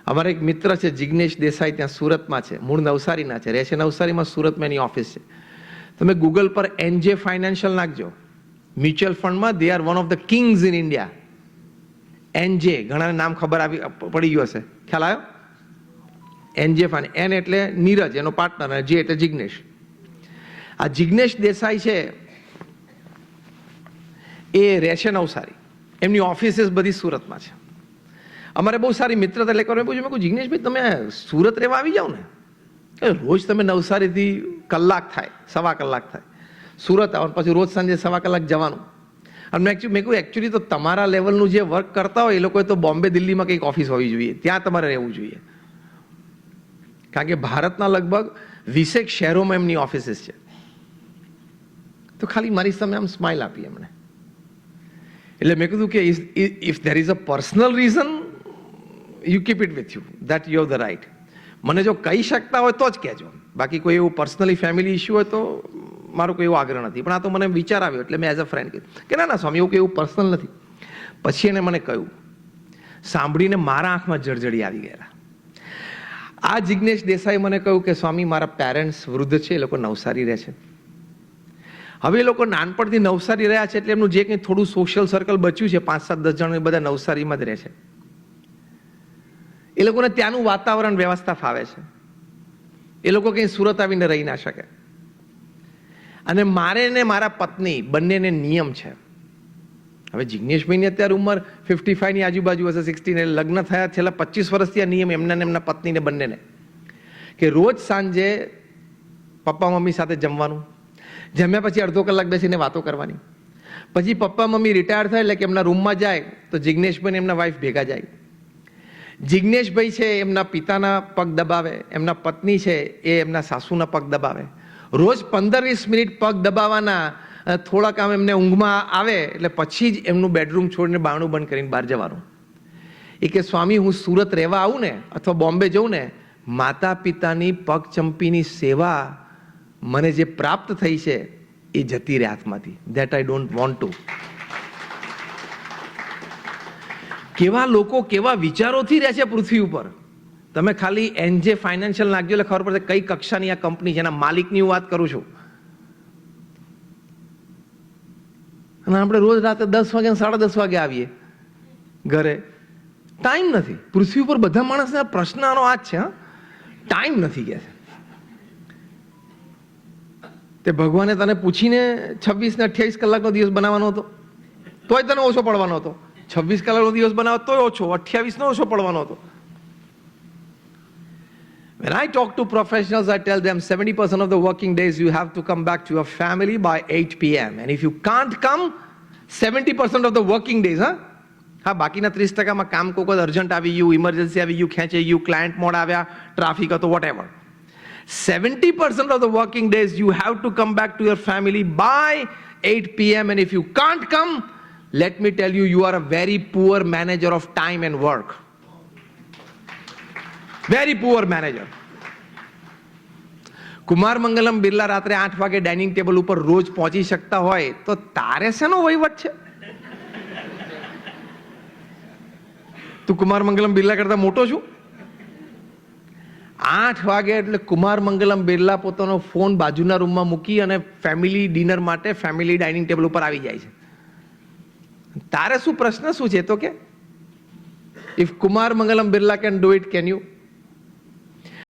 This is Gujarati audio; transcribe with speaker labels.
Speaker 1: અમારા એક મિત્ર છે જિગ્નેશ દેસાઈ, ત્યાં સુરતમાં છે, મૂળ નવસારીના છે, રહે છે નવસારીમાં, સુરતમાં એની ઓફિસ છે. તમે ગૂગલ પર એનજે ફાઇનાન્શિયલ નાખજો, મ્યુચ્યુઅલ ફંડમાં they are one of the king's in India. NJ, ઘણાને નામ ખબર પડી ગયું હશે, ખ્યાલ આવ્યો? એનજે ફાઇન, એન એટલે નીરજ એનો પાર્ટનર અને જે એટલે જિગ્નેશ. આ જિગ્નેશ દેસાઈ છે એ રહે છે નવસારી, એમની ઓફિસીસ બધી સુરતમાં છે. અમારે બહુ સારી મિત્રતા, એટલે મેં પૂછ્યું, મેં કહ્યું જિગ્નેશભાઈ તમે સુરત રહેવા આવી જાઓ ને, રોજ તમે નવસારીથી કલાક થાય, સવા કલાક થાય સુરત આવવાનું, પછી રોજ સાંજે સવા કલાક જવાનું. અને મેં કહ્યું એકચ્યુઅલી તો તમારા લેવલનું જે વર્ક કરતા હોય એ લોકોએ તો બોમ્બે દિલ્હીમાં કંઈક ઓફિસ હોવી જોઈએ, ત્યાં તમારે રહેવું જોઈએ. કારણ કે ભારતના લગભગ 20 શહેરોમાં એમની ઓફિસીસ છે. તો ખાલી મારી સામે આમ સ્માઇલ આપી એમણે. એટલે મેં કીધું કે if there is a personal reason you keep it with you, that you have the right. મને જો કહી શકતા હોય તો જ કહેજો, બાકી કોઈ એવું પર્સનલી ફેમિલી ઇસ્યુ હોય તો મારો કોઈ એવો આગ્રહ નથી. પણ આ તો મને વિચાર આવ્યો એટલે મેં એઝ અ ફ્રેન્ડ કીધું કે ના ના સ્વામી એવું કે એવું પર્સનલ નથી. પછી એને મને કહ્યું, સાંભળીને મારા આંખમાં જળજળી આવી ગયા. આ જિગ્નેશ દેસાઈ મને કહ્યું કે સ્વામી મારા પેરેન્ટ્સ વૃદ્ધ છે, એ લોકો નવસારી રહે છે. હવે એ લોકો નાનપણથી નવસારી રહ્યા છે એટલે એમનું જે કંઈ થોડું સોશિયલ સર્કલ બચ્યું છે, 5-7-10 જણ, એ બધા નવસારીમાં જ રહે છે. એ લોકોને ત્યાંનું વાતાવરણ વ્યવસ્થા ફાવે છે. એ લોકો કંઈ સુરત આવીને રહી ના શકે. અને મારે ને મારા પત્ની બંનેને નિયમ છે. હવે જિગ્નેશભાઈની અત્યારે ઉંમર 55ની આજુબાજુ હશે, 60, ને લગ્ન થયા છેલ્લા 25 વર્ષથી આ નિયમ એમના ને એમના પત્નીને બંનેને, કે રોજ સાંજે પપ્પા મમ્મી સાથે જમવાનું, જમ્યા પછી અડધો કલાક બેસીને વાતો કરવાની. પછી પપ્પા મમ્મી રિટાયર થાય એટલે કે એમના રૂમમાં જાય તો જિગ્નેશભાઈ એમના વાઈફ ભેગા જાય. જિગ્નેશભાઈ છે એમના પિતાના પગ દબાવે, એમના પત્ની છે એ એમના સાસુના પગ દબાવે. રોજ 15-20 મિનિટ પગ દબાવવાના, થોડાક આમ એમને ઊંઘમાં આવે એટલે પછી જ એમનું બેડરૂમ છોડીને બારણું બંધ કરીને બહાર જવાનું. એ કે સ્વામી હું સુરત રહેવા આવું ને અથવા બોમ્બે જઉં ને, માતા પિતાની પગ ચંપીની સેવા મને જે પ્રાપ્ત થઈ છે એ જતી રહે હાથમાંથી. That I don't want to. કેવા લોકો કેવા વિચારોથી રહે છે પૃથ્વી ઉપર. તમે ખાલી એનજે ફાઇનાન્શિયલ નાખજો એટલે ખબર પડશે કઈ કક્ષાની આ કંપની છે. એના માલિકની હું વાત કરું છું. અને આપણે રોજ રાતે 10 વાગે 10:30 વાગે આવીએ ઘરે. ટાઈમ નથી. પૃથ્વી ઉપર બધા માણસના પ્રશ્ન આનો આ જ છે, ટાઈમ નથી કે છે. તે ભગવાને તને પૂછીને 26 ને 28 કલાકનો દિવસ બનાવવાનો હતો તોય તને ઓછો પડવાનો હતો. 26 કલાકનો દિવસ બનાવો તોય ઓછો, 28 નો ઓછો પડવાનો હતો. When I talk to professionals, I tell them 70% of the working days you have to come back to your family by 8 p.m. And if you can't come, 70% of the working days, હા બાકીના 30%માં કામ કોઈ અર્જન્ટ આવી ગયું, ઇમરજન્સી આવી ગયું, ખેંચાઈ ગયું, ક્લાયન્ટ મોડ આવ્યા, ટ્રાફિક હતો, whatever. 70% of the working days you have to come back to your family by 8 p.m. And if you can't come, let me tell you, you are a very poor manager of time and work. Very poor manager. Kumar Mangalam Birla રાત્રે 8 વાગે ડાઇનિંગ ટેબલ ઉપર રોજ પહોંચી શકતા હોય તો તારે શેનો વહીવટ છે? તું કુમાર મંગલમ બિરલા કરતા મોટો છું? 8 વાગે એટલે કુમાર મંગલમ બિરલા પોતાનો ફોન બાજુના રૂમમાં મૂકી અને ફેમિલી ડિનર માટે ફેમિલી ડાઇનિંગ ટેબલ ઉપર આવી જાય છે. તારે શું પ્રશ્ન શું છે? તો કે if Kumar Mangalam Birla can do it, can you?